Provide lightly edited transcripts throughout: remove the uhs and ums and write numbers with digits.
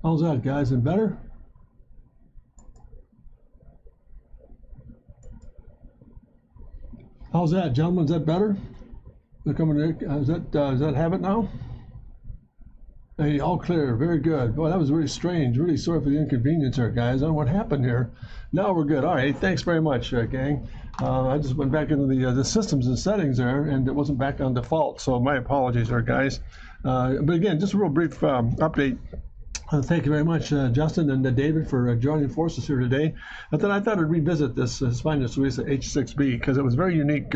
How's that, guys? And better? How's that, gentlemen? Is that better? They're coming in. Is that have it now? Hey, all clear. Very good. Well, that was really strange. Really sorry for the inconvenience here, guys. I don't know what happened here. Now we're good. All right. Thanks very much, gang. I just went back into the systems and settings there, and it wasn't back on default. So my apologies there, guys. But again, just a real brief update. Thank you very much, Justin and David, for joining forces here today. I thought I'd revisit this Hispania Suiza H6B because it was a very unique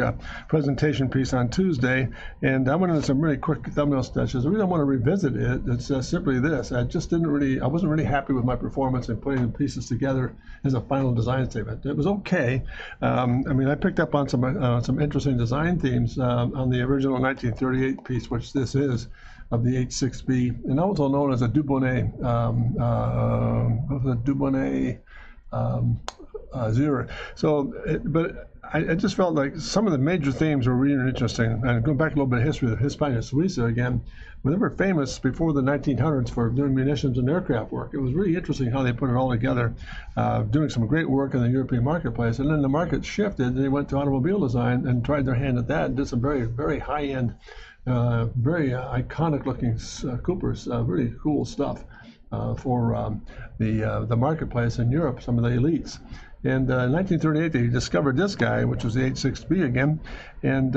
presentation piece on Tuesday, and I went into some really quick thumbnail sketches. The reason I want to revisit it is simply this: I wasn't really happy with my performance in putting the pieces together as a final design statement. It was okay. I mean, I picked up on some interesting design themes on the original 1938 piece, which this is, of the H6B, and also known as a Dubonnet, Zero. So, but I just felt like some of the major themes were really interesting. And going back a little bit of history of Hispania Suiza again, when they were famous before the 1900s for doing munitions and aircraft work, it was really interesting how they put it all together, doing some great work in the European marketplace. And then the market shifted, and they went to automobile design and tried their hand at that and did some very, very high-end, very iconic looking Coopers, really cool stuff for the marketplace in Europe, some of the elites. And in 1938 they discovered this guy, which was the H6B again, and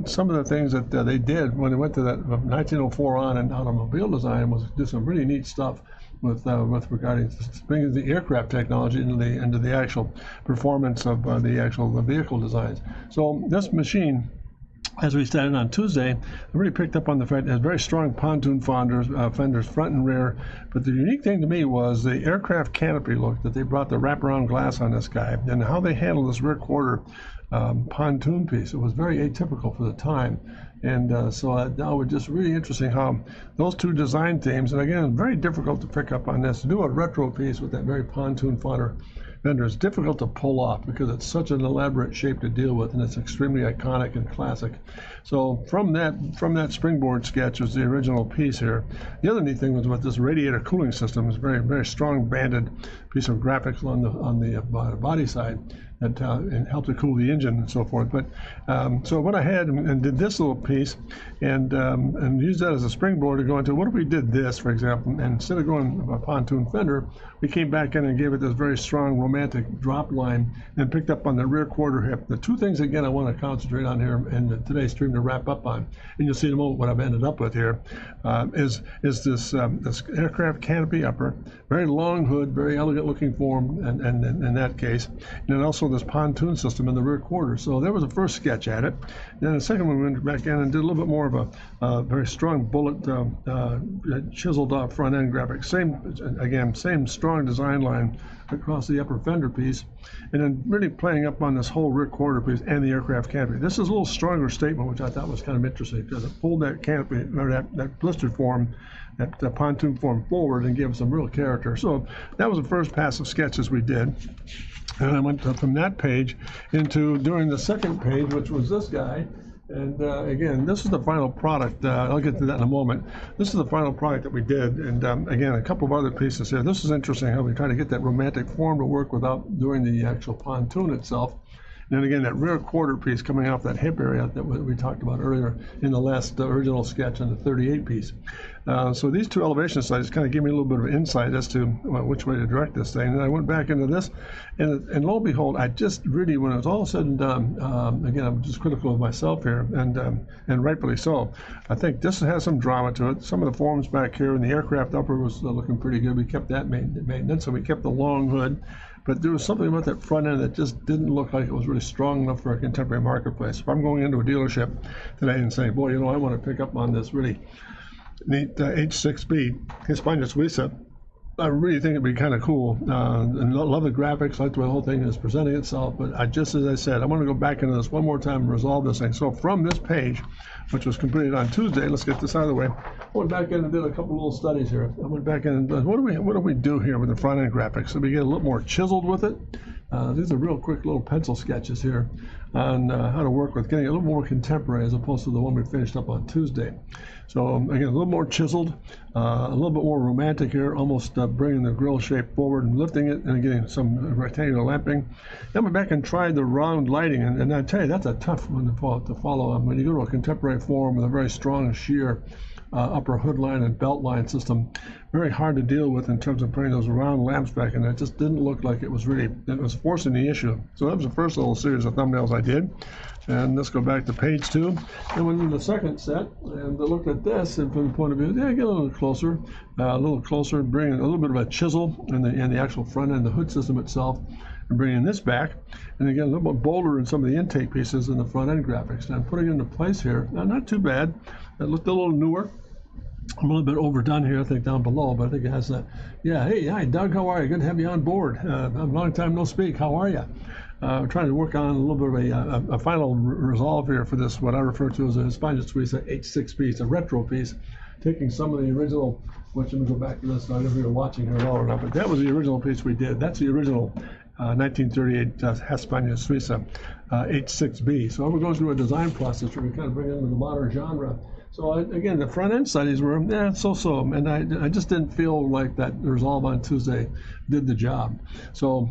some of the things that they did when they went to that 1904 on in automobile design was do some really neat stuff with regarding bringing the aircraft technology into the actual performance of the actual vehicle designs. So this machine, as we started on Tuesday, I really picked up on the fact it has very strong pontoon fenders front and rear. But the unique thing to me was the aircraft canopy look that they brought, the wraparound glass on this guy, and how they handled this rear quarter pontoon piece. It was very atypical for the time. And so that was just really interesting how those two design themes, and again, very difficult to pick up on this, to do a retro piece with that very pontoon fender is difficult to pull off because it's such an elaborate shape to deal with, and it's extremely iconic and classic. So from that springboard sketch was the original piece here. The other neat thing was with this radiator cooling system. It's a very, very strong banded piece of graphics on the body side that and helped to cool the engine and so forth. But so I went ahead and did this little piece and used that as a springboard to go into, what if we did this, for example, and instead of going a pontoon fender, we came back in and gave it this very strong romantic drop line and picked up on the rear quarter hip. The two things, again, I want to concentrate on here in today's stream to wrap up on, and you'll see in a moment what I've ended up with here, is this aircraft canopy upper, very long hood, very elegant looking form, and in that case, and then also this pontoon system in the rear quarter. So there was a first sketch at it. And then the second one, we went back in and did a little bit more of a very strong bullet chiseled off front end graphics. Same strong design line across the upper fender piece, and then really playing up on this whole rear quarter piece and the aircraft canopy. This is a little stronger statement, which I thought was kind of interesting because it pulled that canopy, or that blistered form, that pontoon form forward and gave it some real character. So that was the first pass of sketches we did. And I went from that page into doing the second page, which was this guy. And again, this is the final product. I'll get to that in a moment. This is the final product that we did. And again, a couple of other pieces here. This is interesting how we try to get that romantic form to work without doing the actual pontoon itself. And then again, that rear quarter piece coming off that hip area that we talked about earlier in the last original sketch on the 38 piece. So these two elevation slides kind of give me a little bit of insight as to which way to direct this thing. And I went back into this, and lo and behold, I just really, when it was all said and done, again, I'm just critical of myself here, and rightfully so. I think this has some drama to it. Some of the forms back here, and the aircraft upper was looking pretty good. We kept that maintenance, so we kept the long hood. But there was something about that front end that just didn't look like it was really strong enough for a contemporary marketplace. If I'm going into a dealership today and saying, boy, I want to pick up on this really neat H6B, Hispania Suiza, I really think it'd be kind of cool. And love the graphics, like the way the whole thing is presenting itself. But as I said, I want to go back into this one more time and resolve this thing. So from this page, which was completed on Tuesday, let's get this out of the way. I went back in and did a couple little studies here. I went back in and what do we do here with the front end graphics? So we get a little more chiseled with it. These are real quick little pencil sketches here on how to work with getting a little more contemporary as opposed to the one we finished up on Tuesday. So again, a little more chiseled, a little bit more romantic here, almost bringing the grill shape forward and lifting it and getting some rectangular lamping. Then went back and tried the round lighting, and I tell you, that's a tough one to follow. When you go to a contemporary form with a very strong sheer upper hood line and belt line system, very hard to deal with in terms of putting those round lamps back in. It just didn't look like it was forcing the issue. So that was the first little series of thumbnails I did. And let's go back to page 2. And when in the second set, and I looked at this, and from the point of view, get a little closer, bringing a little bit of a chisel in the actual front end, the hood system itself, and bringing this back, and again a little bit bolder in some of the intake pieces in the front end graphics. And I'm putting it into place here. Not too bad. It looked a little newer. I'm a little bit overdone here, I think, down below, but I think it has a, hey, hi, Doug, how are you? Good to have you on board. A long time no speak. How are you? We're trying to work on a little bit of a final resolve here for this, what I refer to as a Hispania Suiza H6B. It's a retro piece, taking some of the original, which I'm going to go back to this, I don't know if you're watching here at all or not, but that was the original piece we did. That's the original 1938 Hispania Suiza H6B. So we're going through a design process where we kind of bring it into the modern genre. So again, the front end studies were so-so, and I just didn't feel like that resolve on Tuesday did the job. So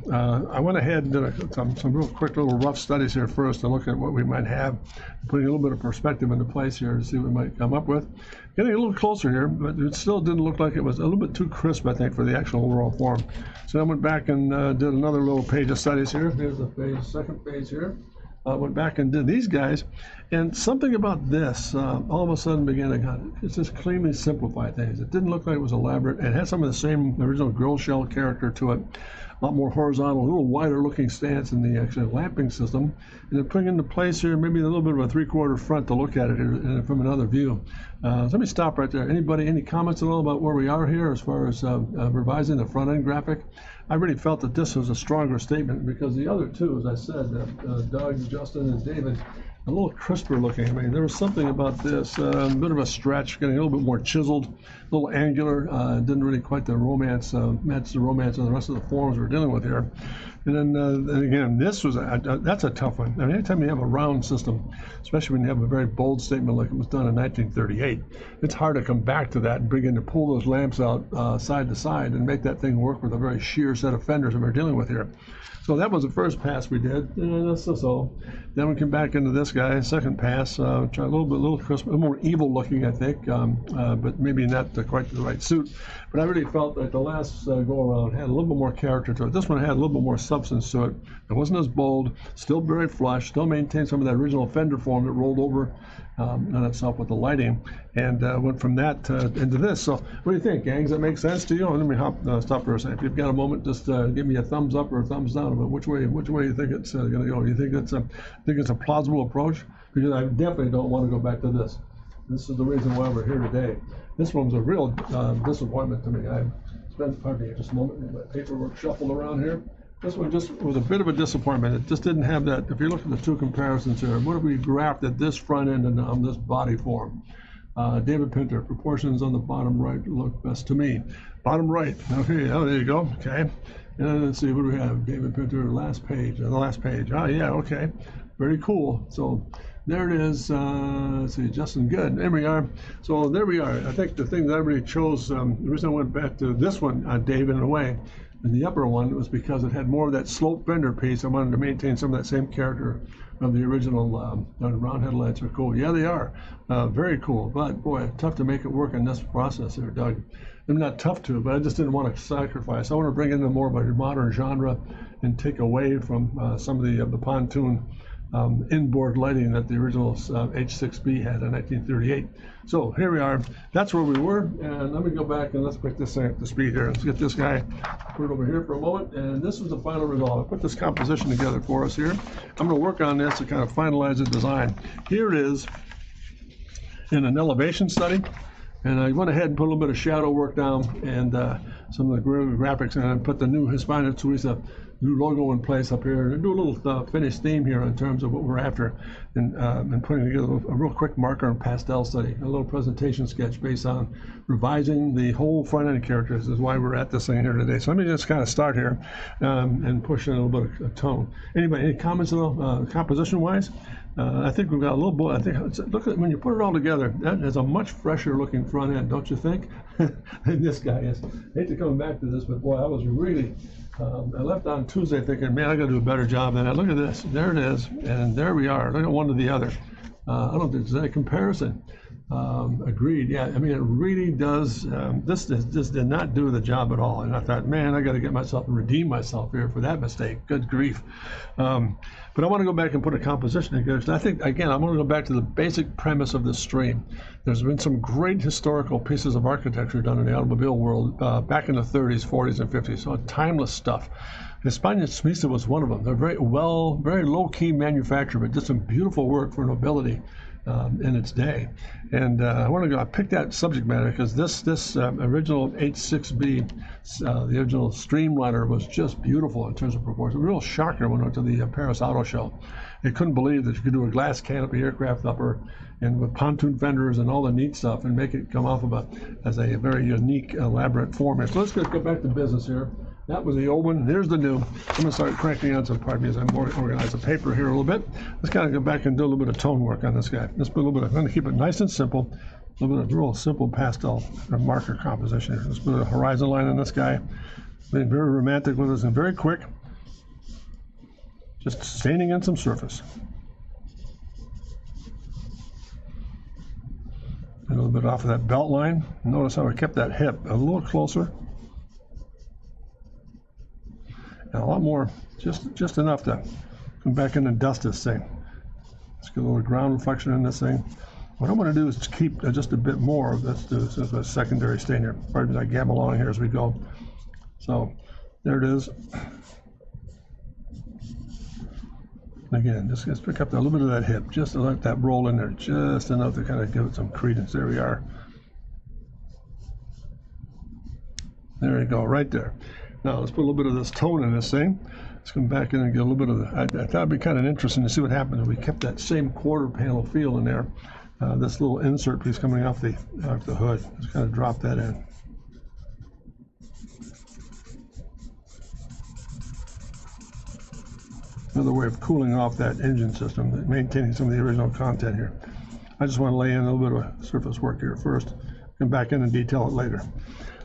I went ahead and did some real quick little rough studies here first to look at what we might have, putting a little bit of perspective into place here to see what we might come up with. Getting a little closer here, but it still didn't look like it was a little bit too crisp, I think, for the actual overall form. So I went back and did another little page of studies here. Here's the page, second page here. Went back and did these guys, and something about this all of a sudden began to it's just cleanly simplified things. It didn't look like it was elaborate. It had some of the same original grill shell character to it, a lot more horizontal, a little wider looking stance in the actual lamping system, and then putting into place here maybe a little bit of a 3/4 front to look at it here from another view. Let me stop right there. Anybody, any comments at all about where we are here as far as revising the front end graphic? I really felt that this was a stronger statement because the other two, as I said, Doug, Justin, and David, a little crisper looking. I mean, there was something about this, a bit of a stretch, getting a little bit more chiseled, a little angular, didn't really quite the romance, match the romance of the rest of the forms we're dealing with here. And then again, this was that's a tough one. I mean, anytime you have a round system, especially when you have a very bold statement like it was done in 1938, it's hard to come back to that and begin to pull those lamps out side to side and make that thing work with a very sheer set of fenders that we're dealing with here. So that was the first pass we did, and that's so. Then we came back into this guy, second pass, try a little crisp, a little more evil looking, I think, but maybe not quite the right suit. But I really felt that the last go around had a little bit more character to it. This one had a little bit more substance to it. It wasn't as bold, still very flush, still maintained some of that original fender form that rolled over on itself with the lighting, and went from that into this. So what do you think, gang? Does that make sense to you? Let me stop for a second. If you've got a moment, just give me a thumbs up or a thumbs down about which way you think it's going to go. You think it's a plausible approach? Because I definitely don't want to go back to this. This is the reason why we're here today. This one was a real disappointment to me. I spent, pardon me, just a moment, my paperwork shuffled around here. This one just was a bit of a disappointment. It just didn't have that. If you look at the two comparisons here, what if we grafted this front end and on this body form? David Pinter, proportions on the bottom right look best to me. Bottom right, okay, oh, there you go, okay. And let's see, what do we have? David Pinter, last page, the last page. Oh, yeah, okay, very cool. So there it is. Let's see, Justin, good. There we are. So there we are. I think the thing that I really chose, the reason I went back to this one, David, in a way, and the upper one was because it had more of that slope fender piece. I wanted to maintain some of that same character of the original round headlights are cool. Yeah, they are. Very cool. But boy, tough to make it work in this process there, Doug. I'm not tough to, but I just didn't want to sacrifice. I want to bring in more of a modern genre and take away from some of the pontoon inboard lighting that the original H6B had in 1938. So here we are. That's where we were. And let me go back and let's put this thing up to speed here. Let's get this guy put it over here for a moment. And this was the final result. I put this composition together for us here. I'm going to work on this to kind of finalize the design. Here it is in an elevation study. And I went ahead and put a little bit of shadow work down and some of the graphics, and I put the new Hispania Suiza new logo in place up here, and do a little finished theme here in terms of what we're after, and putting together a real quick marker and pastel study, a little presentation sketch based on revising the whole front end characters is why we're at this thing here today. So let me just kind of start here and push in a little bit of tone. Anybody, any comments though, composition wise? I think we've got a little bit. I think look at when you put it all together. That is a much fresher looking front end, don't you think? And this guy is. I hate to come back to this, but boy, I was really. I left on Tuesday thinking, man, I got to do a better job than that. Look at this. There it is, and there we are. Look at one to the other. I don't think there's any comparison. Agreed. Yeah, I mean, it really does. This did not do the job at all. And I thought, man, I got to get myself and redeem myself here for that mistake. Good grief. But I want to go back and put a composition together. So I think, again, I'm going to go back to the basic premise of the stream. There's been some great historical pieces of architecture done in the automobile world back in the 30s, 40s, and 50s. So timeless stuff. Hispania Suiza was one of them. They're very low-key manufacturer, but did some beautiful work for nobility in its day. And I want to go. I picked that subject matter because this original H6B, the original Streamliner, was just beautiful in terms of proportion. A real shocker when I went to the Paris Auto Show. They couldn't believe that you could do a glass canopy aircraft upper and with pontoon fenders and all the neat stuff and make it come off of as a very unique, elaborate form. So let's just go back to business here. That was the old one. Here's the new. I'm going to start cranking on some, pardon me, as I organize the paper here a little bit. Let's kind of go back and do a little bit of tone work on this guy. Let's put a little bit I'm going to keep it nice and simple. A little bit of real simple pastel marker composition here. Let's put a horizon line on this guy. Being very romantic with us and very quick. Just staining in some surface. A little bit off of that belt line. Notice how I kept that hip a little closer. And a lot more, just enough to come back in and dust this thing. Let's get a little ground reflection in this thing. What I'm going to do is keep just a bit more of this as a secondary stain here. Pardon me, I gab along here as we go. So there it is. Again, just pick up a little bit of that hip, just to let that roll in there, just enough to kind of give it some credence. There we are. There you go, right there. Now let's put a little bit of this tone in this thing. Let's come back in and get a little bit of the, I thought it'd be kind of interesting to see what happens if we kept that same quarter panel feel in there. This little insert piece coming off the hood. Let's kind of drop that in. Another way of cooling off that engine system, maintaining some of the original content here. I just want to lay in a little bit of surface work here first, come back in and detail it later.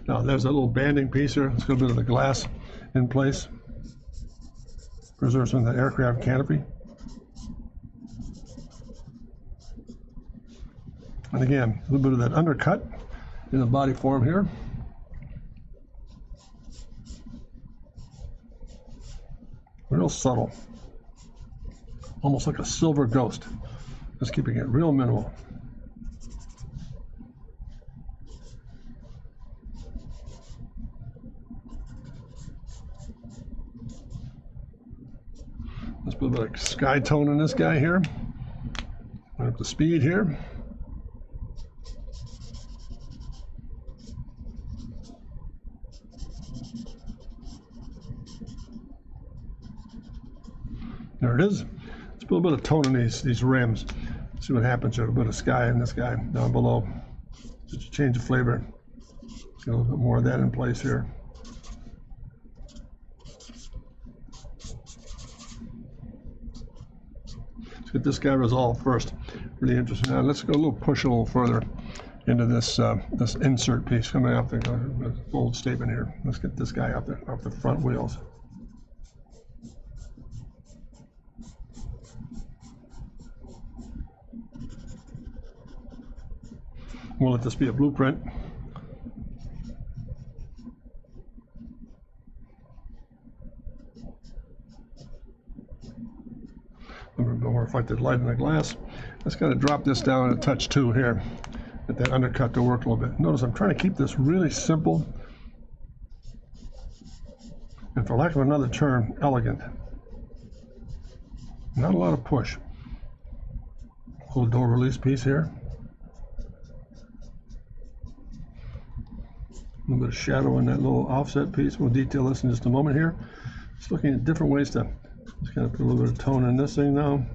Now there's a little banding piece here. Let's get a bit of the glass in place. Preserve some of the aircraft canopy. And again, a little bit of that undercut in the body form here. Real subtle. Almost like a silver ghost. Just keeping it real minimal. Let's put a bit of sky tone in this guy here. Up the speed here. There it is. Let's put a bit of tone in these rims. See what happens here. A bit of sky in this guy down below. Just a change of flavor. Let's get a little bit more of that in place here. Let's get this guy resolved first. Really interesting. Now let's go push a little further into this this insert piece coming off the bold statement here. Let's get this guy off the front wheels. We'll let this be a blueprint. A little bit more reflected light in the glass. Let's kind of drop this down a touch too here. Get that undercut to work a little bit. Notice I'm trying to keep this really simple and, for lack of another term, elegant. Not a lot of push. Little door release piece here. A little bit of shadow in that little offset piece. We'll detail this in just a moment here. Just looking at different ways to just kind of put a little bit of tone in this thing now.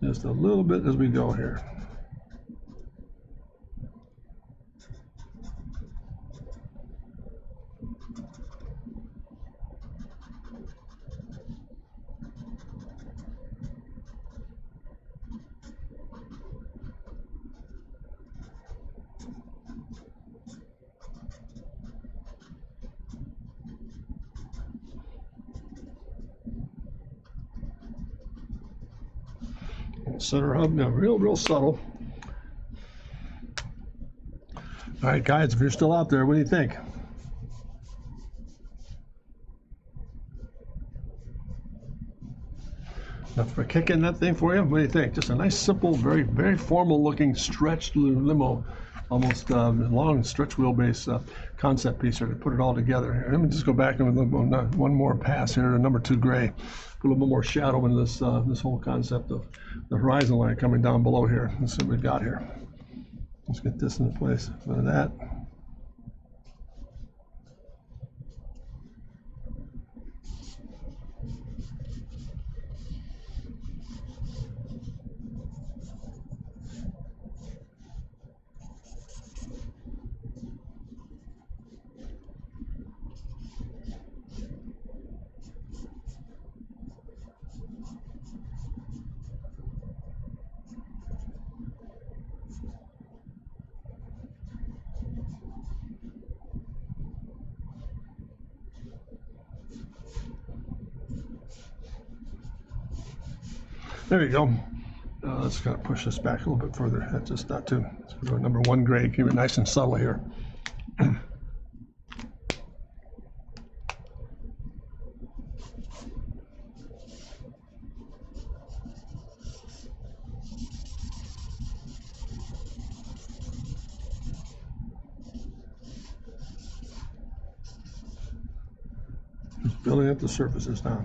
Just a little bit as we go here. Center hub now, real subtle. All right, guys, if you're still out there, what do you think? Enough for a kick in that thing for you? What do you think? Just a nice, simple, very formal looking stretched limo, almost long stretch wheelbase concept piece here to put it all together here. Let me just go back and one more pass here to number 2 gray. Put a little bit more shadow in this this whole concept of the horizon line coming down below here. Let's see what we got here. Let's get this into place. None of that. There you go. Let's kind of push this back a little bit further. That's just not too. Let's go to number 1 gray. Keep it nice and subtle here. Just building up the surfaces now.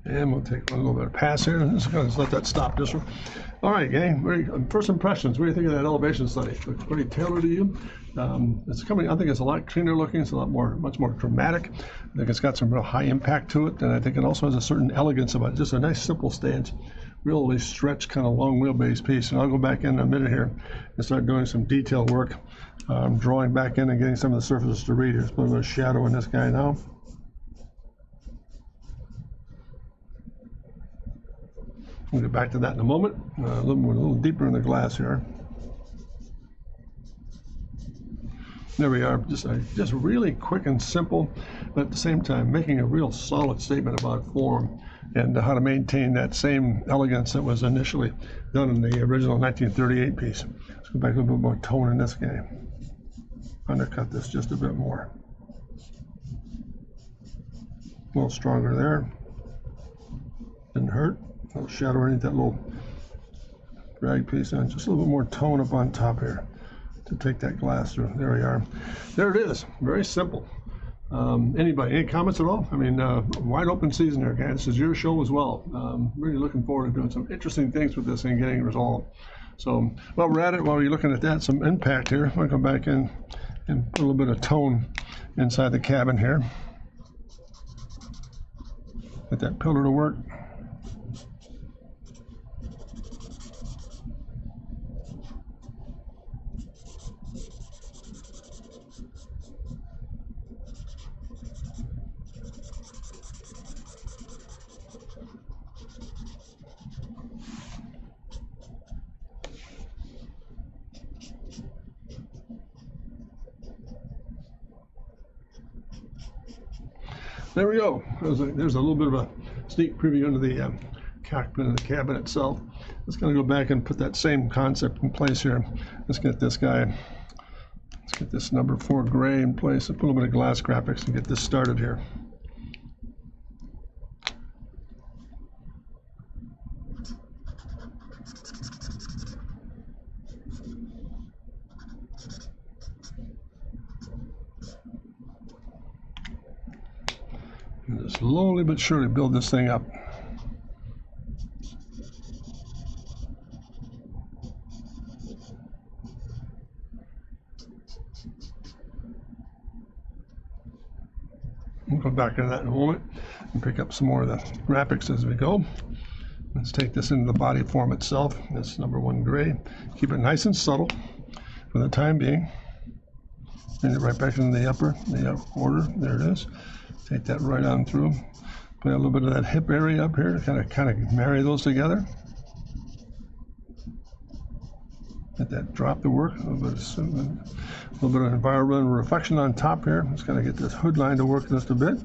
And we'll take a little bit of pass here. Let's let that stop just for. All right, gang. First impressions. What do you think of that elevation study? Looks pretty tailored to you. It's coming. I think it's a lot cleaner looking. It's a lot more, much more dramatic. I think it's got some real high impact to it, and I think it also has a certain elegance about it. Just a nice, simple stance. Really stretched, kind of long wheelbase piece. And I'll go back in a minute here and start doing some detail work, drawing back in and getting some of the surfaces to read. There's a little bit of shadow in this guy now. We'll get back to that in a moment. A little deeper in the glass here. There we are. Just really quick and simple, but at the same time making a real solid statement about form and how to maintain that same elegance that was initially done in the original 1938 piece. Let's go back a little bit more tone in this guy. Undercut this just a bit more. A little stronger there. Didn't hurt. A little shadow underneath that little drag piece on. Just a little bit more tone up on top here to take that glass through. There we are. There it is. Very simple. Anybody, any comments at all? I mean, wide open season there, guys. This is your show as well. Really looking forward to doing some interesting things with this and getting it resolved. So while we're at it, while you're looking at that, some impact here. I'm going to come back in and put a little bit of tone inside the cabin here. Get that pillar to work. There we go. There's a little bit of a sneak preview into the cockpit of the cabin itself. Let's kind of go back and put that same concept in place here. Let's get this guy. Let's get this number 4 gray in place. Put a little bit of glass graphics and get this started here. And slowly but surely build this thing up. We'll go back into that in a moment and pick up some more of the graphics as we go. Let's take this into the body form itself. This #1 gray. Keep it nice and subtle for the time being. Bring it right back into the upper order. There it is. Take that right on through. Play a little bit of that hip area up here to kind of marry those together. Let that drop to work. A little bit of environmental reflection on top here. Just got to get this hood line to work just a bit.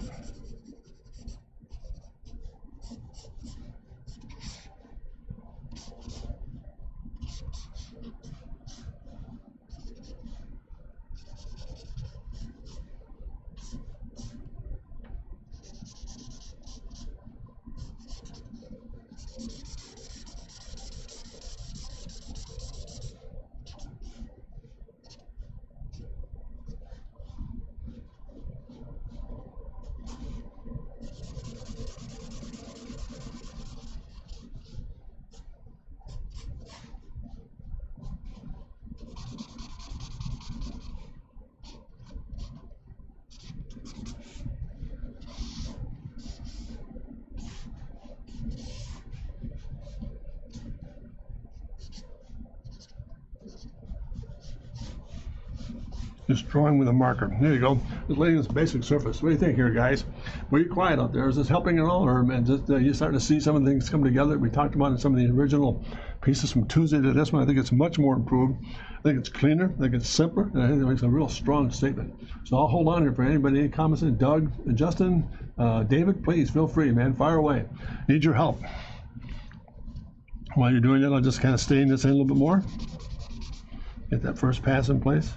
Just drawing with a marker. There you go. Just laying this basic surface. What do you think here, guys? Well, you're quiet out there. Is this helping at all? Or just, you're starting to see some of the things come together we talked about in some of the original pieces from Tuesday to this one? I think it's much more improved. I think it's cleaner. I think it's simpler. And I think it makes a real strong statement. So I'll hold on here for anybody. Any comments? Doug, Justin, David, please feel free, man. Fire away. Need your help. While you're doing that, I'll just kind of stain this in a little bit more. Get that first pass in place.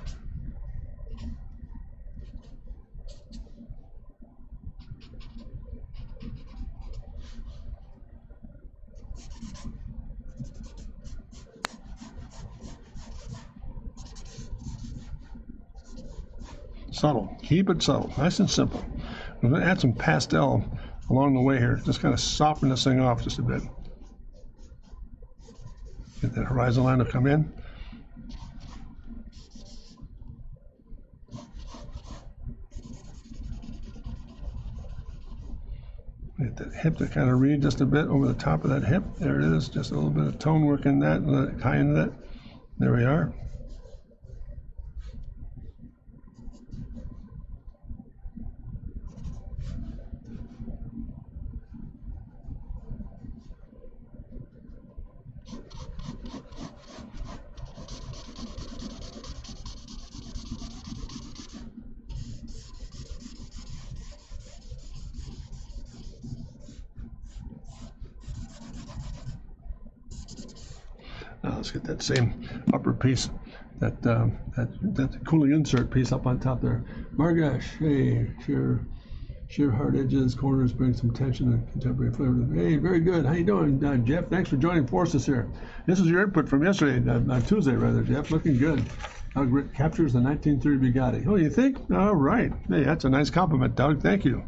Subtle. Keep it subtle. Nice and simple. I'm going to add some pastel along the way here. Just kind of soften this thing off just a bit. Get that horizon line to come in. Get that hip to kind of read just a bit over the top of that hip. There it is. Just a little bit of tone work in that. Let it tie into that. There we are. Now let's get that same upper piece, that cooling insert piece up on top there. Margash, hey, sheer hard edges, corners bring some tension and contemporary flavor. Hey, very good. How you doing, Jeff? Thanks for joining forces here. This is your input from yesterday, Tuesday rather, Jeff. Looking good. Doug captures the 1930 Bugatti. Oh, you think? All right. Hey, that's a nice compliment, Doug. Thank you.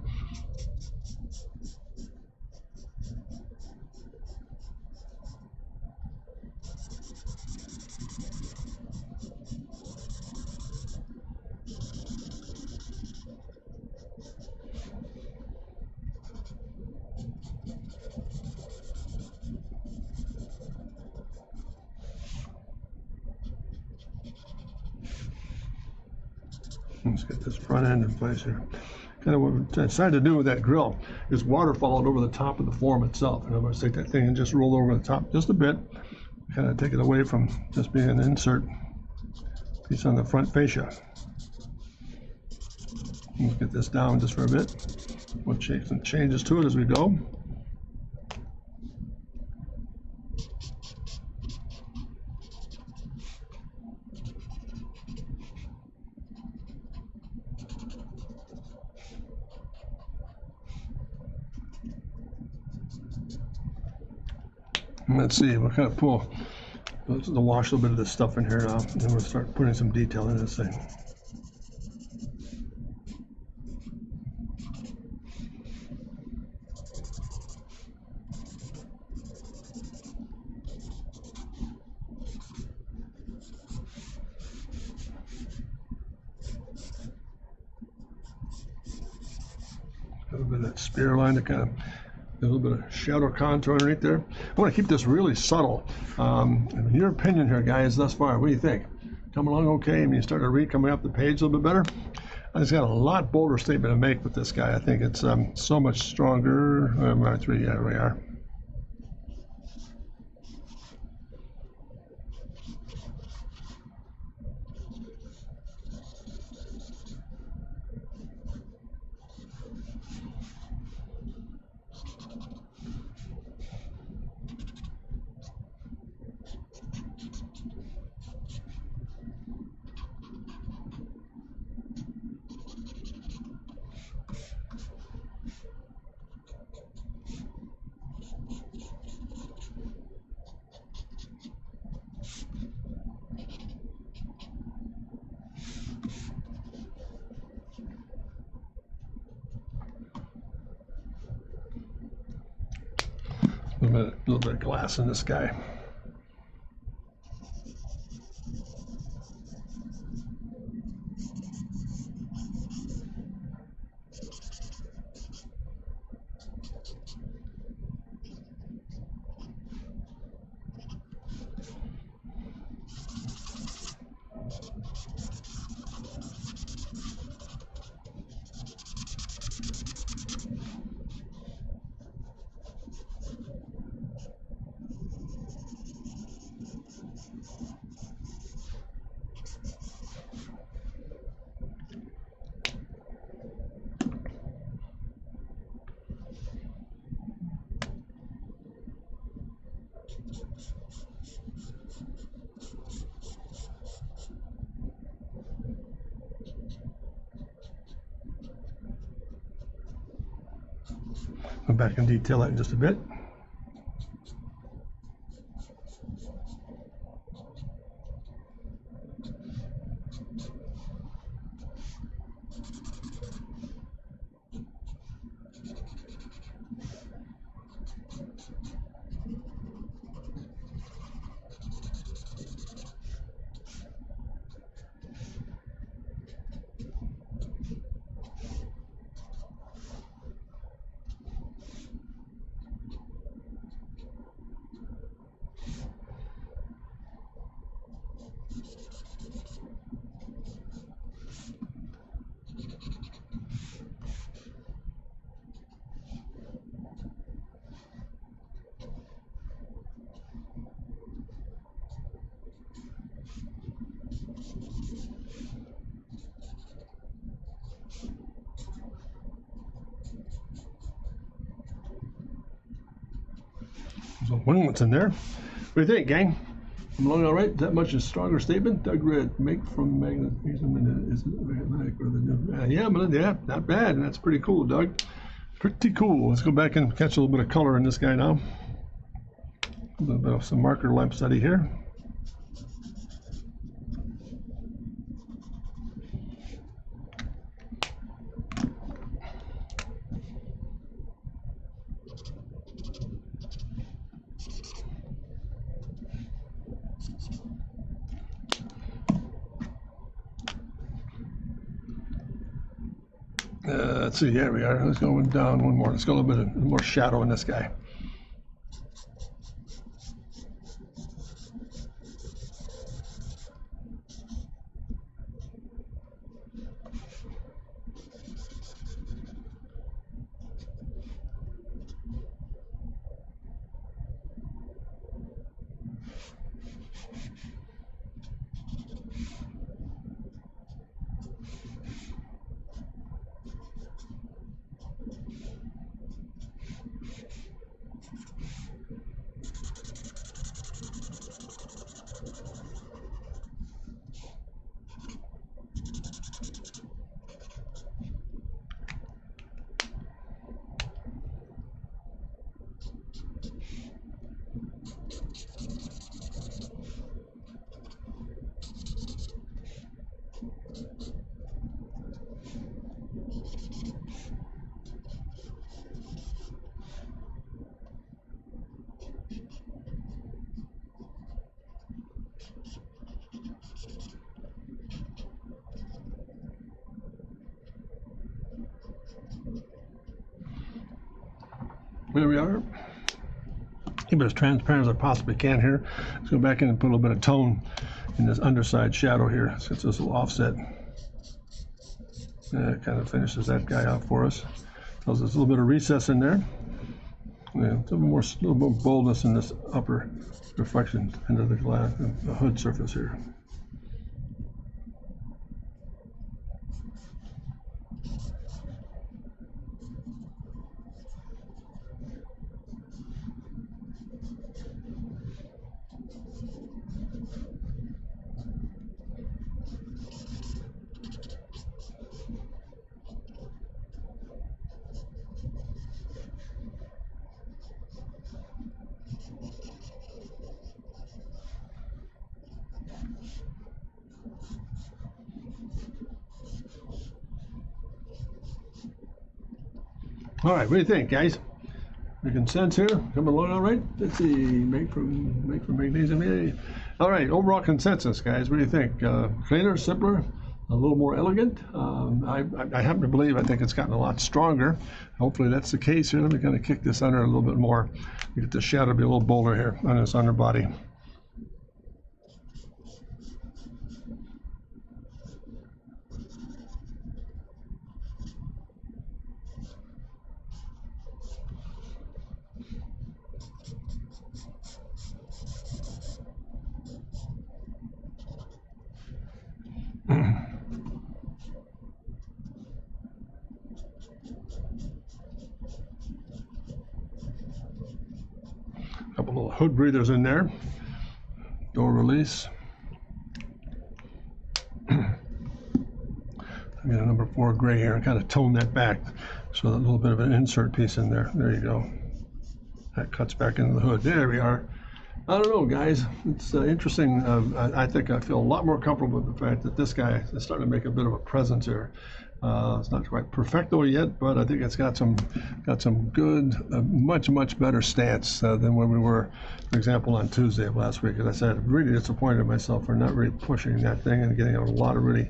Let's get this front end in place here. Kind of what I decided to do with that grill is waterfall it over the top of the form itself. And I'm going to take that thing and just roll over the top just a bit. Kind of take it away from just being an insert piece on the front fascia. Let's get this down just for a bit. We'll change some changes to it as we go. Let's see, we'll kind of we'll wash a little bit of this stuff in here now, and we'll start putting some detail in this thing. A little bit of that spear line to kind of a little bit of shadow contour underneath there. I want to keep this really subtle. Your opinion here, guys, thus far, what do you think? Come along okay? And you start to read coming up the page a little bit better? I just got a lot bolder statement to make with this guy. I think it's so much stronger. Right, three, yeah, we are. A little bit of glass in this guy. Go back and detail that in just a bit. So what's in there? What do you think, gang? I'm along all right? That much a stronger statement? Doug Red, make from magnetism is magnetic or the new. Yeah, not bad. That's pretty cool, Doug. Pretty cool. Let's go back and catch a little bit of color in this guy now. A little bit of some marker lamp study here. Let's see, there we are. Let's go down one more. Let's go a little bit more shadow in this guy. There we are. Keep it as transparent as I possibly can here. Let's go back in and put a little bit of tone in this underside shadow here, since this will offset. That kind of finishes that guy out for us. Tells us a little bit of recess in there. Yeah, a little more boldness in this upper reflection into the glass, the hood surface here. All right, what do you think, guys? Making sense here? Coming along all right? Let's see, make from magnesium. Yay. All right, overall consensus, guys. What do you think? Cleaner, simpler, a little more elegant? I happen to believe I think it's gotten a lot stronger. Hopefully that's the case here. Let me kind of kick this under a little bit more. Get the shadow to be a little bolder here on this underbody. Couple little hood breathers in there. Door release. I got a number 4 gray here and kind of tone that back. So a little bit of an insert piece in there. There you go. That cuts back into the hood. There we are. I don't know, guys. It's interesting. I think I feel a lot more comfortable with the fact that this guy is starting to make a bit of a presence here. It's not quite perfecto yet, but I think it's got some good, much better stance than when we were, for example, on Tuesday of last week. As I said, I'm really disappointed in myself for not really pushing that thing and getting a lot of really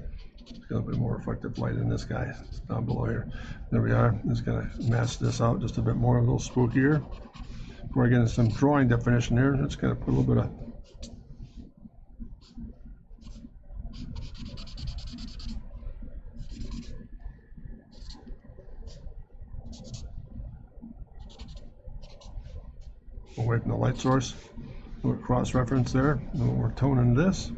a little bit more reflective light in this guy. It's down below here. There we are. Just gonna mask this out just a bit more, a little spookier. Before I get into some drawing definition here, let's kind of put a little bit of away from the light source. A little cross reference there. A little more tone in this.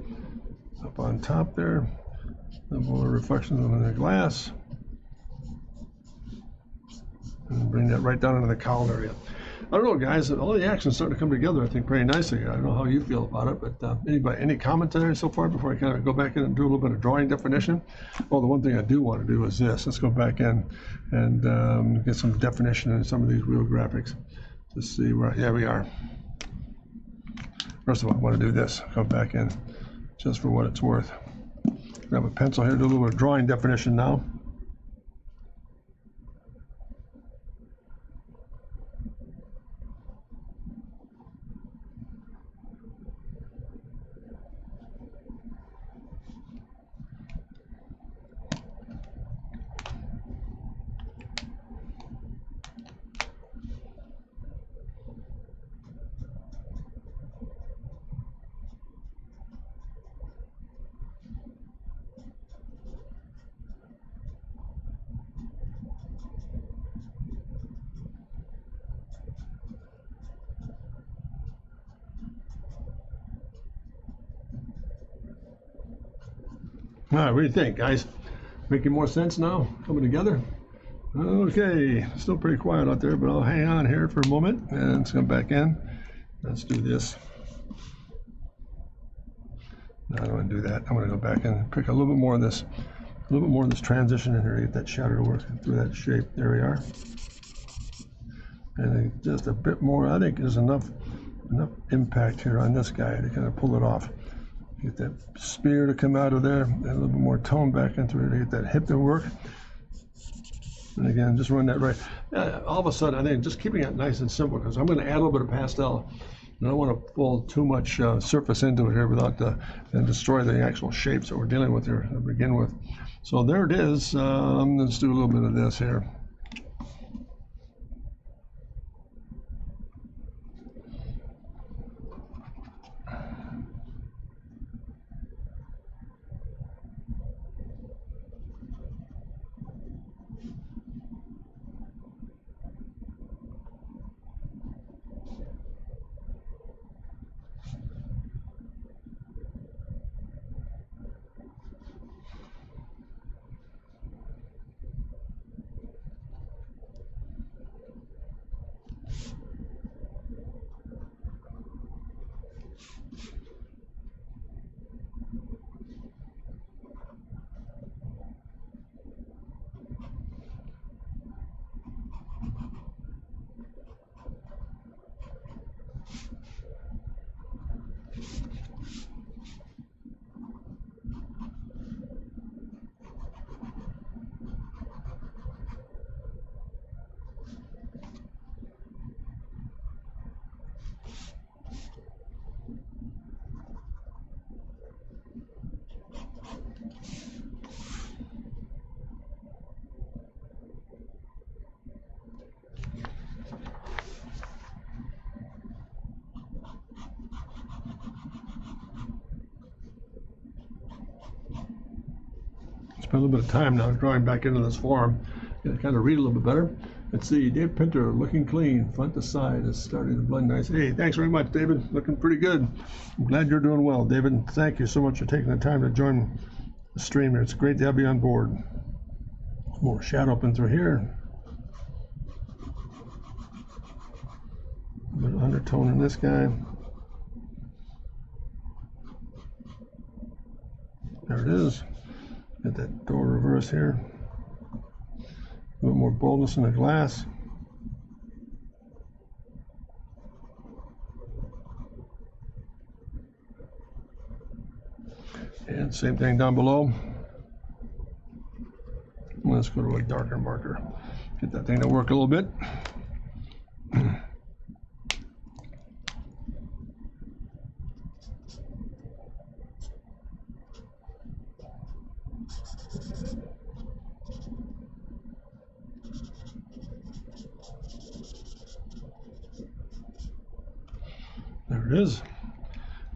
Up on top there. A little more reflections on the glass. And bring that right down into the cowl area. I don't know, guys. All the action's starting to come together, I think, pretty nicely. I don't know how you feel about it, but any commentary so far before I kind of go back in and do a little bit of drawing definition? Well, the one thing I do want to do is this. Let's go back in and get some definition in some of these real graphics. Let's see where, yeah, we are. First of all, I want to do this. Come back in just for what it's worth. Grab a pencil here, do a little bit of drawing definition now. All right, what do you think, guys? Making more sense now? Coming together? Okay, still pretty quiet out there, but I'll hang on here for a moment and let's come back in. Let's do this. No, I don't want to do that. I'm going to go back and pick a little bit more of this, transition in here to get that shadow to work through that shape. There we are. And just a bit more. I think there's enough impact here on this guy to kind of pull it off. Get that spear to come out of there, and a little bit more tone back into it to get that hip to work. And again, just run that right. All of a sudden, I think just keeping it nice and simple, because I'm going to add a little bit of pastel. I don't want to pull too much surface into it here without and destroy the actual shapes that we're dealing with here to begin with. So there it is. Let's do a little bit of this here. spend a little bit of time now drawing back into this form. Get to kind of read a little bit better. Let's see, Dave Pinter, looking clean, front to side, is starting to blend nice. Hey, thanks very much, David. Looking pretty good. I'm glad you're doing well, David. Thank you so much for taking the time to join the stream here. It's great to have you on board. More shadow up in through here. A bit of undertone in this guy. There it is. Get that door reverse here. A little more boldness in the glass. And same thing down below. Let's go to a darker marker. Get that thing to work a little bit. There it is.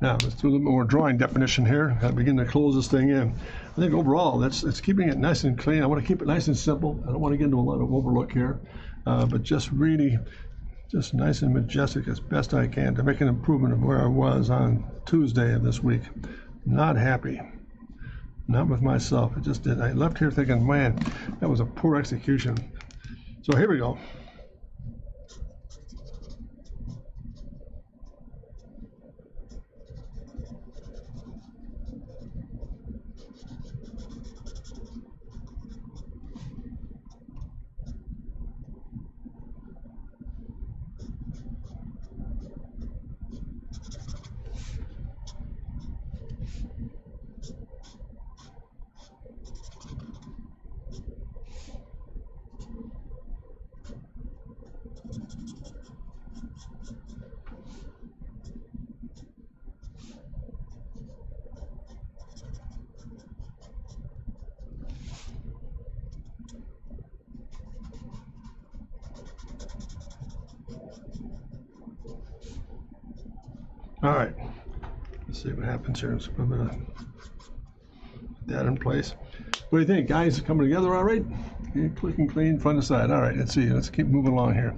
Now let's do a little more drawing definition here. Got to begin to close this thing in. I think overall it's keeping it nice and clean. I want to keep it nice and simple. I don't want to get into a lot of overlook here, but just really just nice and majestic as best I can to make an improvement of where I was on Tuesday of this week. Not happy. Not with myself. It just did. I left here thinking, man, that was a poor execution. So here we go. All right, let's see what happens here. Let's put a bit of that in place. What do you think, guys? Coming together all right? Okay, clicking clean, front to side. All right, let's see. Let's keep moving along here.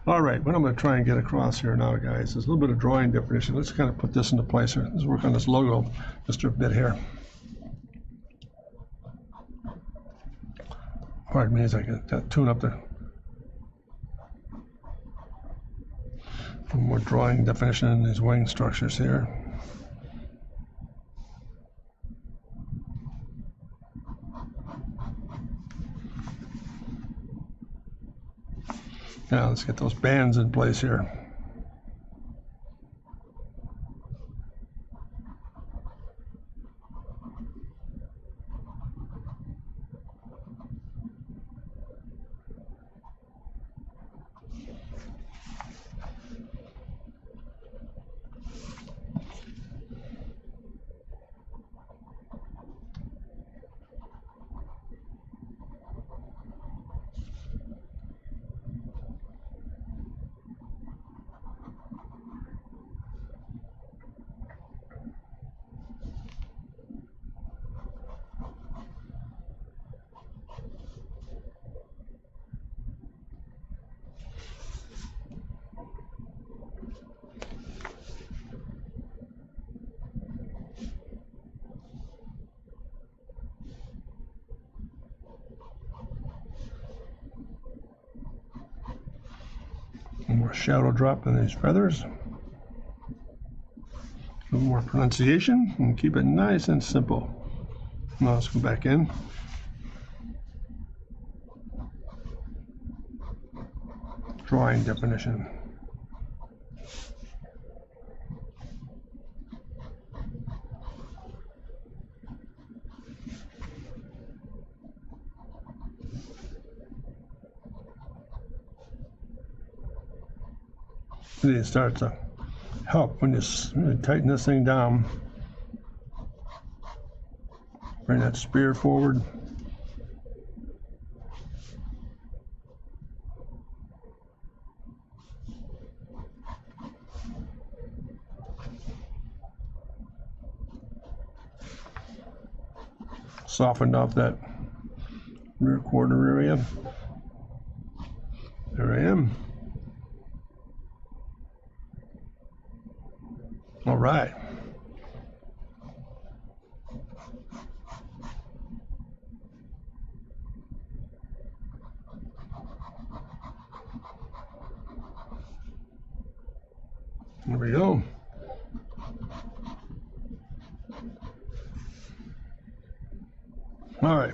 All right, what I'm going to try and get across here now, guys, is a little bit of drawing definition. Let's kind of put this into place here. Let's work on this logo just a bit here. Pardon me as I get that tune up there. More drawing definition in these wing structures here. Now let's get those bands in place here. More shadow drop in these feathers. A little more pronunciation and keep it nice and simple. Now let's go back in. Drawing definition. It starts to help when you tighten this thing down. Bring that spear forward. Softened off that rear quarter area. There I am. All right. There we go. All right.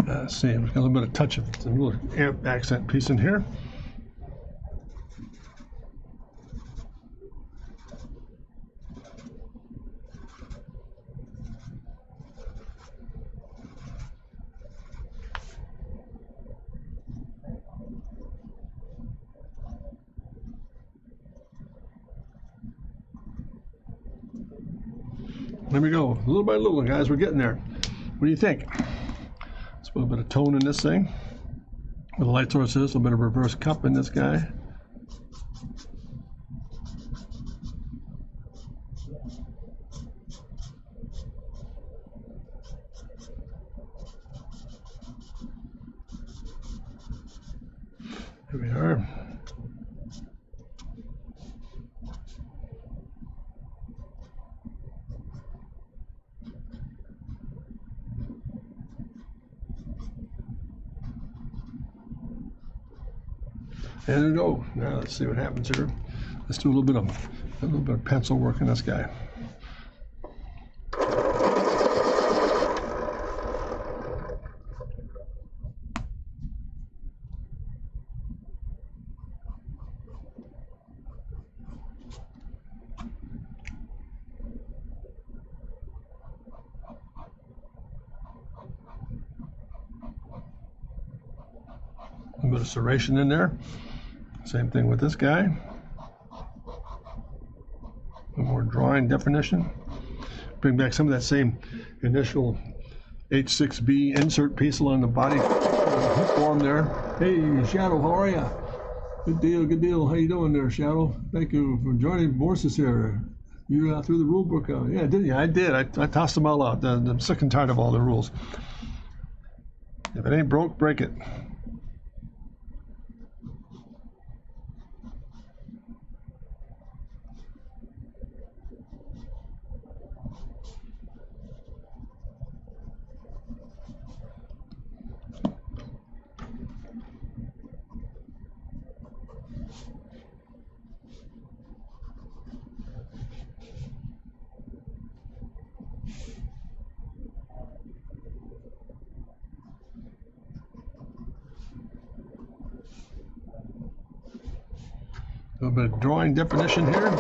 Let's see, we've got a little bit of touch of a little amp accent piece in here. There we go, little by little, guys, we're getting there. What do you think? Let's put a bit of tone in this thing. Where the light source is, a little bit of reverse cup in this guy. Here we are. And there we go. Now let's see what happens here. Let's do a little bit of pencil work in this guy. A bit of serration in there. Same thing with this guy. A little more drawing definition. Bring back some of that same initial H6B insert piece along the body form there. Hey, Shadow, how are you? Good deal, good deal. How you doing there, Shadow? Thank you for joining forces here. You threw the rule book out. Yeah, didn't you? I did. I tossed them all out. I'm sick and tired of all the rules. If it ain't broke, break it. A little bit of drawing definition here.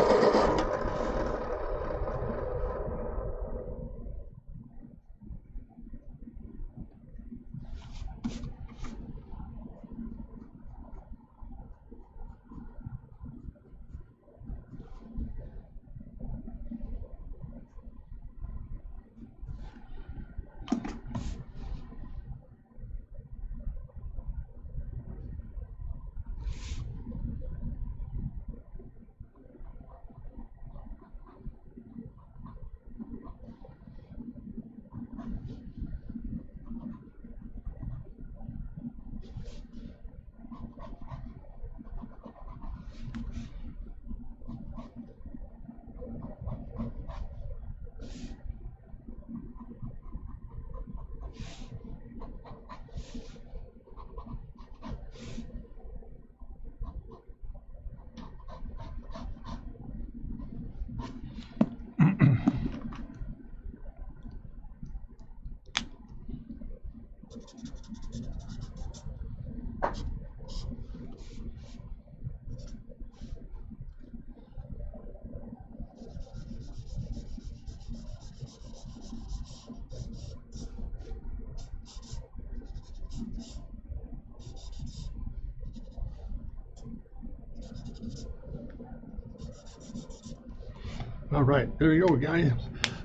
All right, there you go, guys.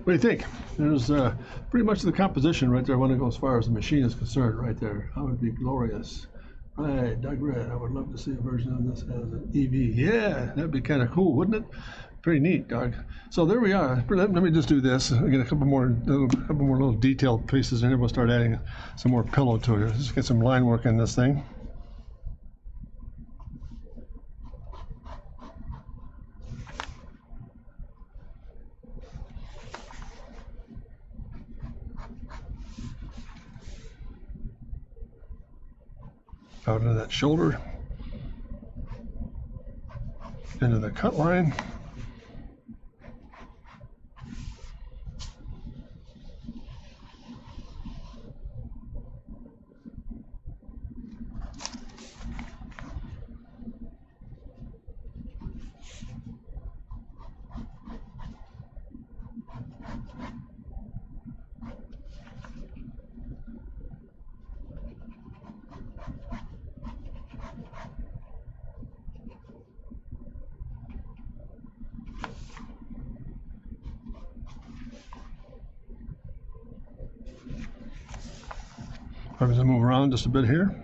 What do you think? There's pretty much the composition right there. I want to go as far as the machine is concerned right there. That would be glorious. Right, Doug Red. I would love to see a version of this as an EV. Yeah, that'd be kind of cool, wouldn't it? Pretty neat, Doug. So there we are. Let me just do this. I get a couple more little detailed pieces, and then we'll start adding some more pillow to it. Just get some line work in this thing. Out into that shoulder, into the cut line. I'm going to move around just a bit here.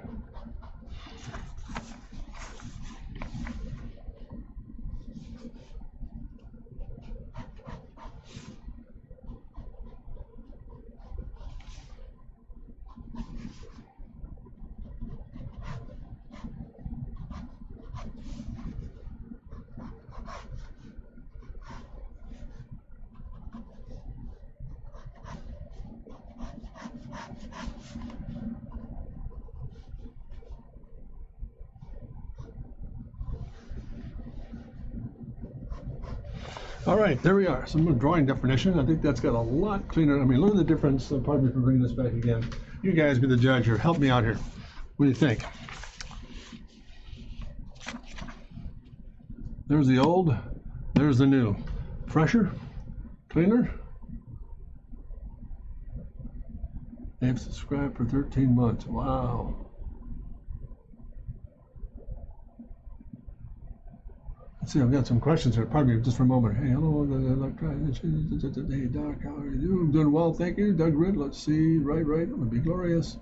All right, there we are. Some drawing definition. I think that's got a lot cleaner. I mean, look at the difference. Pardon me for bringing this back again. You guys be the judge here. Help me out here. What do you think? There's the old. There's the new. Fresher? Cleaner? They've subscribed for 13 months. Wow. Let's see, I've got some questions here. Pardon me just for a moment. Hey, hello, hey, Doc, how are you doing? I'm doing well, thank you. Doug Rid, let's see. Right, it would be glorious.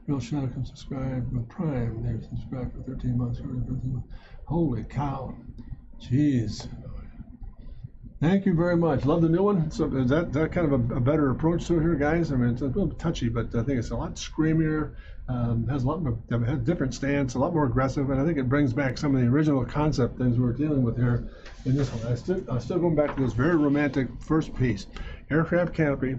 Real shout out, subscribe with Prime. They've subscribed for 13 months. Holy cow. Jeez. Thank you very much. Love the new one. So is that kind of a better approach to it here, guys? I mean, it's a little touchy, but I think it's a lot screamier. Has a lot more, has a different stance, a lot more aggressive, and I think it brings back some of the original concept things we were dealing with here in this one. I'm still going back to this very romantic first piece. Aircraft canopy,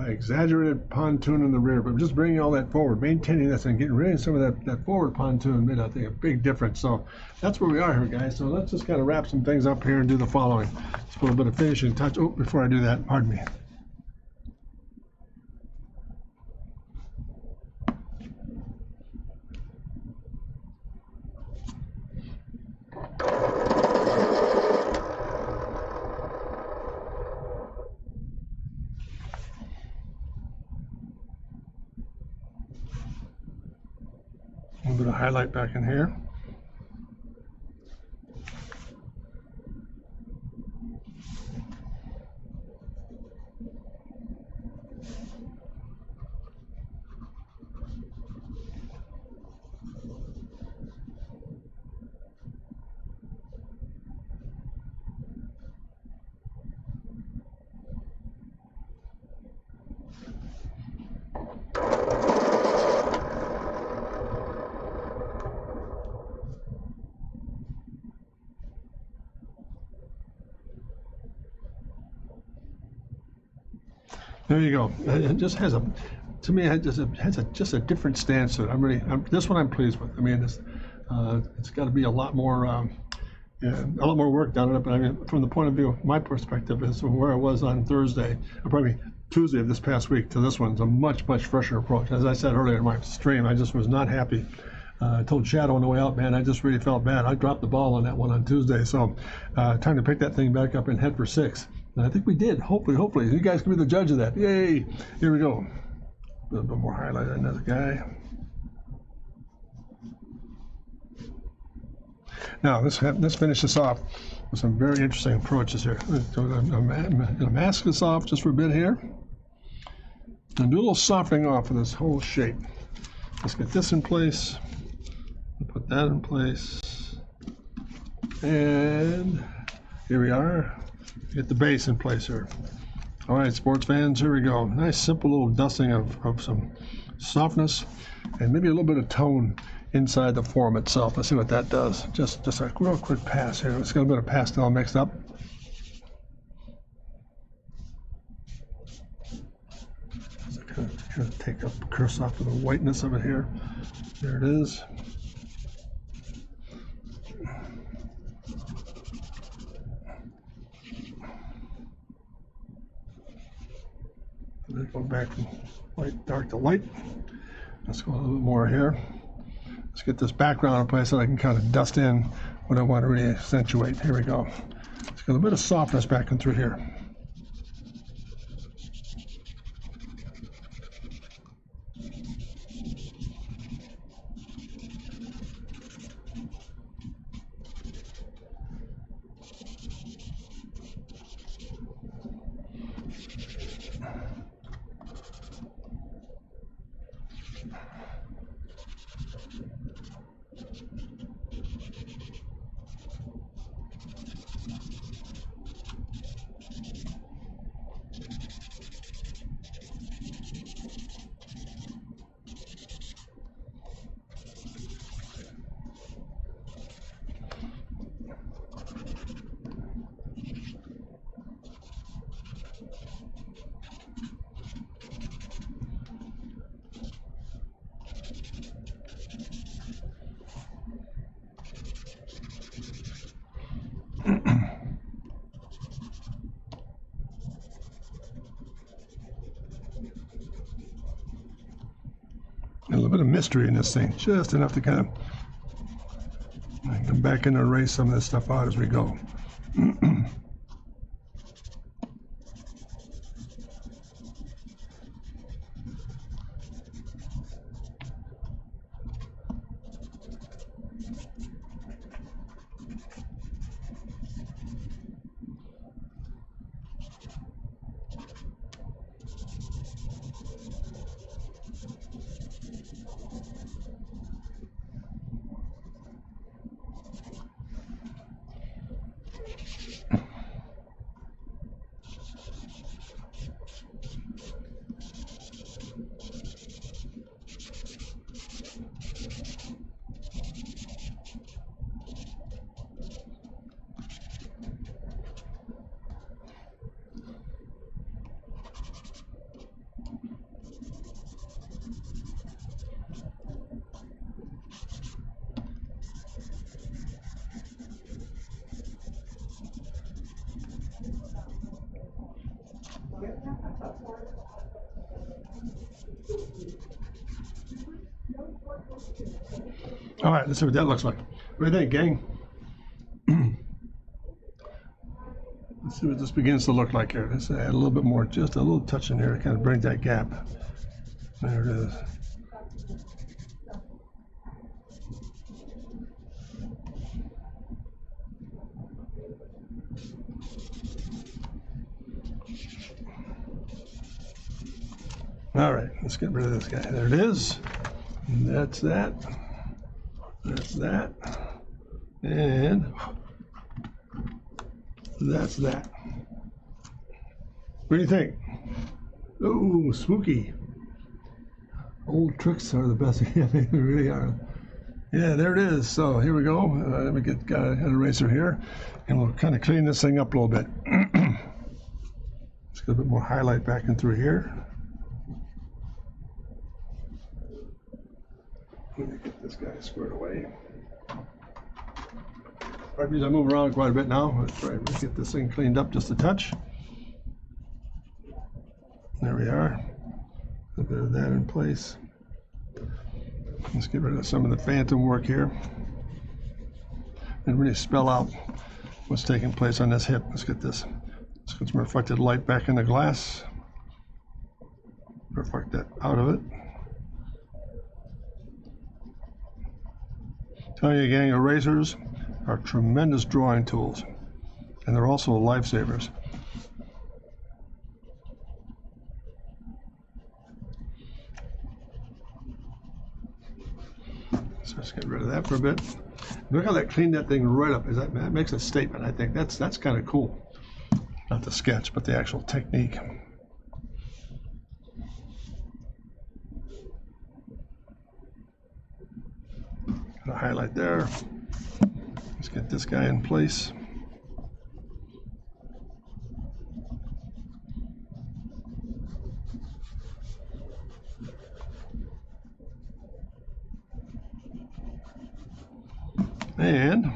exaggerated pontoon in the rear, but just bringing all that forward, maintaining this and getting rid of some of that forward pontoon made, I think, a big difference. So that's where we are here, guys. So let's just kind of wrap some things up here and do the following. Just put a little bit of finishing touch. Oh, before I do that, pardon me. A little bit of highlight back in here. There you go. It just has a, to me, it just a different stance to it. This one I'm pleased with. I mean, it's got to be a lot more work done on it. But I mean, from the point of view of my perspective, is from where I was on Thursday, or probably Tuesday of this past week to this one's a much fresher approach. As I said earlier in my stream, I just was not happy. I told Shadow on the way out, man, I just really felt bad. I dropped the ball on that one on Tuesday, so time to pick that thing back up and head for 6. And I think we did. Hopefully. You guys can be the judge of that. Yay! Here we go. A little bit more highlight on this guy. Now let's finish this off with some very interesting approaches here. So I'm gonna mask this off just for a bit here, and do a little softening off of this whole shape. Let's get this in place. Put that in place, and here we are. Get the base in place here. All right, sports fans, here we go. Nice, simple little dusting of some softness, and maybe a little bit of tone inside the form itself. Let's see what that does. Just a real quick pass here. It's got a bit of pastel mixed up. So kind of take a curse off of the whiteness of it here. There it is. And then go back from light, dark to light. Let's go a little bit more here. Let's get this background in place so I can kind of dust in what I want to really accentuate. Here we go. Let's get a bit of softness back in through here. A little bit of mystery in this thing, just enough to kind of come back and erase some of this stuff out as we go. All right, let's see what that looks like. What do you think, gang? Let's see what this begins to look like here. Let's add a little bit more, just a little touch in here to kind of bring that gap. There it is. All right, let's get rid of this guy. There it is. And that's that. That's that. And that's that. What do you think? Oh, spooky. Old tricks are the best. Yeah, they really are. Yeah, there it is. So here we go. Let me get an eraser here, and we'll kind of clean this thing up a little bit. Let's get a bit more highlight back in through here. Let me get this guy squared away. Pardon me, I move around quite a bit now. Let's try to get this thing cleaned up just a touch. There we are. A bit of that in place. Let's get rid of some of the phantom work here and really spell out what's taking place on this hip. Let's get this. Let's get some reflected light back in the glass. Reflect that out of it. Tell you, gang, erasers are tremendous drawing tools, and they're also lifesavers. So let's get rid of that for a bit. Look how that cleaned that thing right up. That makes a statement. I think that's kind of cool. Not the sketch, but the actual technique. Got a highlight there. Let's get this guy in place. And add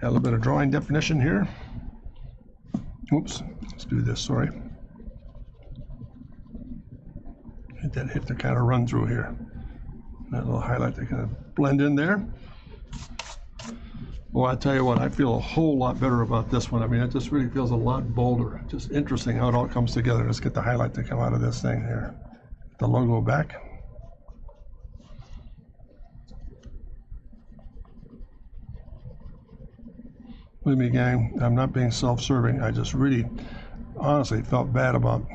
a little bit of drawing definition here. Oops, let's do this, sorry. Hit that hit to kind of run through here. That little highlight to kind of blend in there. Well, I tell you what, I feel a whole lot better about this one. I mean, it just really feels a lot bolder. Just interesting how it all comes together. Let's get the highlight to come out of this thing here. The logo back. Believe me, gang, I'm not being self-serving. I just really, honestly felt bad about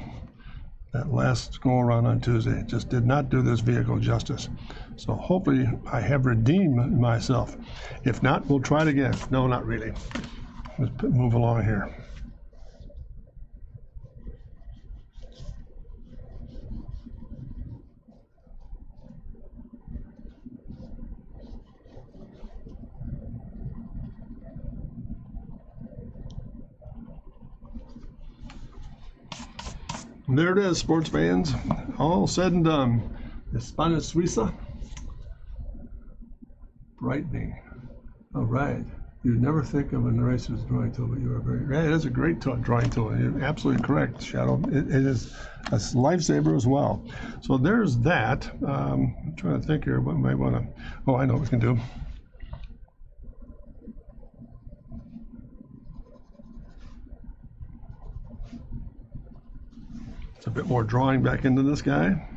that last go around on Tuesday. It just did not do this vehicle justice. So hopefully I have redeemed myself. If not, we'll try it again. No, not really. Let's move along here. And there it is, sports fans. All said and done. Hispania, Suiza. Brightening. All right. You'd never think of an eraser's drawing tool, but you are very. Yeah, it is a great drawing tool. You're absolutely correct, Shadow. It is a lifesaver as well. So there's that. I'm trying to think here. What might want to. Oh, I know what we can do. A bit more drawing back into this guy.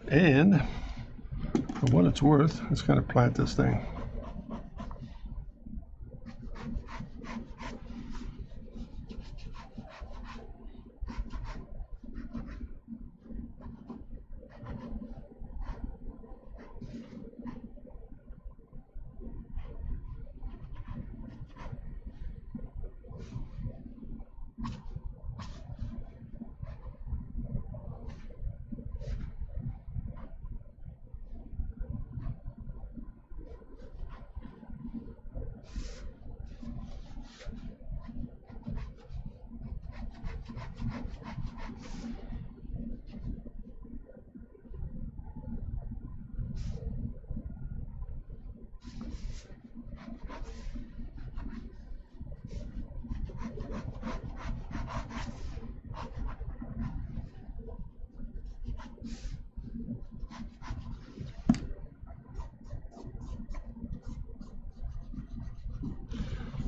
And for what it's worth, let's kind of plant this thing.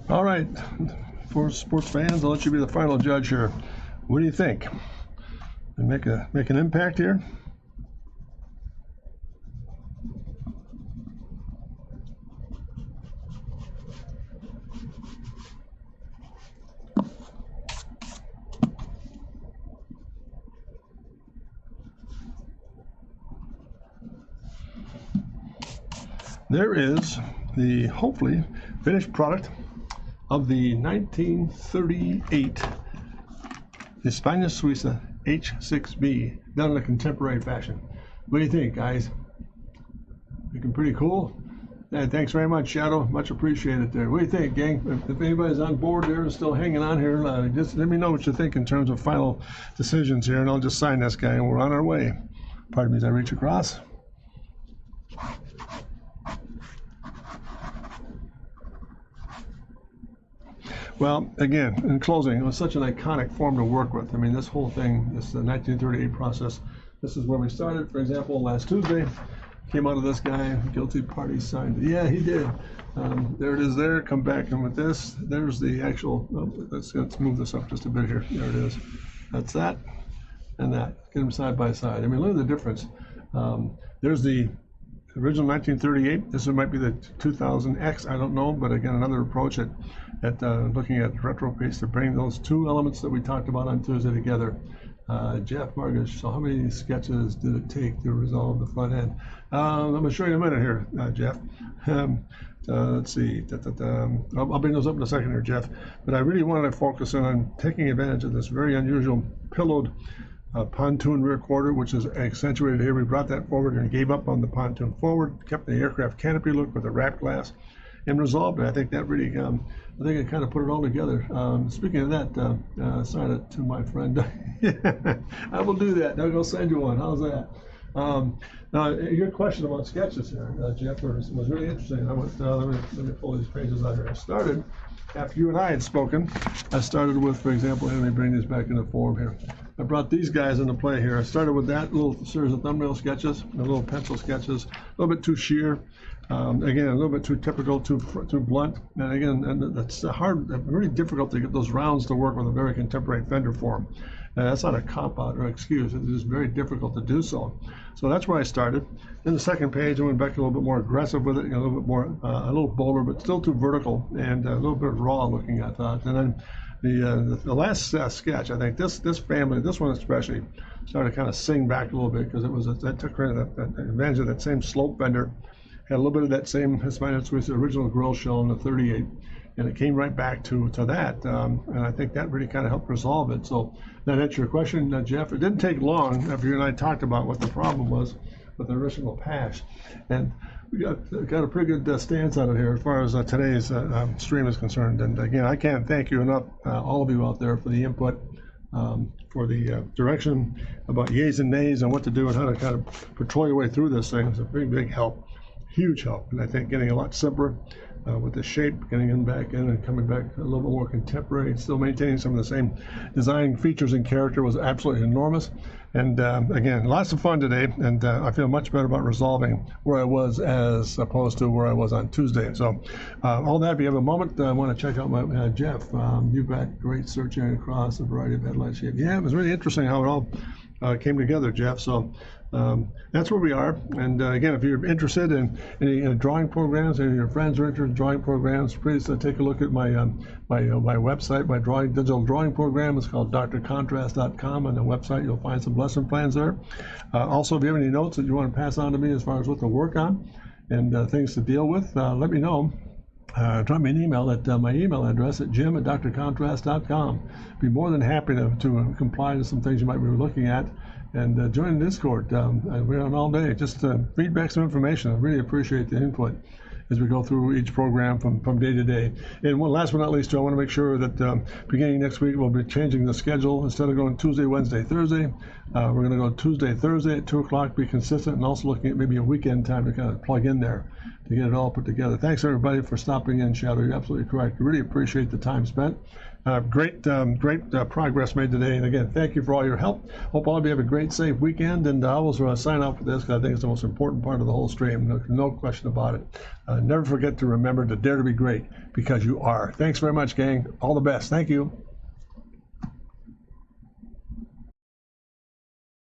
All right, for sports fans, I'll let you be the final judge here. What do you think? Make an impact here? There is the hopefully finished product of the 1938 Hispania Suiza H6B done in a contemporary fashion. What do you think, guys? Looking pretty cool? Yeah, thanks very much, Shadow. Much appreciated there. What do you think, gang? If anybody's on board there and still hanging on here, just let me know what you think in terms of final decisions here, and I'll just sign this guy, and we're on our way. Pardon me as I reach across. Well, again, in closing, it was such an iconic form to work with. I mean, this whole thing, this 1938 process, this is where we started. For example, last Tuesday, came out of this guy, guilty party signed. Yeah, he did. There it is there. Come back in with this. There's the actual, let's move this up just a bit here. There it is. That's that. and that. Get them side by side. I mean, look at the difference. There's the original 1938. This might be the 2000X. I don't know, but again, another approach at looking at retro paste to bring those two elements that we talked about on Tuesday together. Jeff Margish, so how many sketches did it take to resolve the front end? I'm going to show you in a minute here, Jeff. Let's see. I'll bring those up in a second here, Jeff. But I really wanted to focus on taking advantage of this very unusual pillowed pontoon rear quarter, which is accentuated here. We brought that forward and gave up on the pontoon forward, kept the aircraft canopy look with the wrap glass, and resolved it. I think that really, I think I kind of put it all together. Speaking of that, sign it to my friend. I will do that. I'll go send you one. How's that? Now, your question about sketches here, Jeff, was really interesting. I went, let me pull these pages out here. I started, after you and I had spoken, I started with, for example, let me bring these back into form here. I brought these guys into play here. I started with that little series of thumbnail sketches, the little pencil sketches, a little bit too sheer. Again, a little bit too typical, too blunt, and again, that's really difficult to get those rounds to work with a very contemporary fender form. That's not a cop-out or excuse. It's just very difficult to do so. So that's where I started. Then the second page, I went back a little bit more aggressive with it, a little bit more, a little bolder, but still too vertical and a little bit raw looking, I thought. And then the last sketch, I think this family, this one especially, started to kind of sing back a little bit because it was that took advantage of that same slope fender. Had a little bit of that same Hispania Suiza original grill shell in the 38, and it came right back to that, and I think that really kind of helped resolve it. So that answers your question, Jeff. It didn't take long after you and I talked about what the problem was with the original Pash, and we got a pretty good stance on it here as far as today's stream is concerned. And again, I can't thank you enough, all of you out there, for the input, for the direction about yays and nays and what to do and how to kind of patrol your way through this thing. It's a pretty big help. Huge help, and I think getting a lot simpler with the shape, getting in back in and coming back a little bit more contemporary, still maintaining some of the same design features and character was absolutely enormous. And again, lots of fun today, and I feel much better about resolving where I was as opposed to where I was on Tuesday. So all that, if you have a moment, I want to check out my Jeff. You've got great searching across a variety of headlight shapes. Yeah, it was really interesting how it all came together, Jeff. So that's where we are. And again, if you're interested in any drawing programs, any of your friends are interested in drawing programs, please take a look at my my website. My digital drawing program is called drcontrast.com. On the website, you'll find some lesson plans there. Also, if you have any notes that you want to pass on to me as far as what to work on and things to deal with, let me know. Drop me an email at my email address at jim@drcontrast.com. Be more than happy to comply to some things you might be looking at. And join the Discord. We're on all day. Just feedback, some information. I really appreciate the input as we go through each program from day to day. And last but not least, I want to make sure that beginning next week, we'll be changing the schedule. Instead of going Tuesday, Wednesday, Thursday, we're going to go Tuesday, Thursday at 2 o'clock, be consistent, and also looking at maybe a weekend time to kind of plug in there to get it all put together. Thanks, everybody, for stopping in, Shadow. You're absolutely correct. I really appreciate the time spent. Great progress made today. And again, thank you for all your help. Hope all of you have a great, safe weekend. And I will sign off for this because I think it's the most important part of the whole stream. No question about it. Never forget to remember to dare to be great because you are. Thanks very much, gang. All the best. Thank you.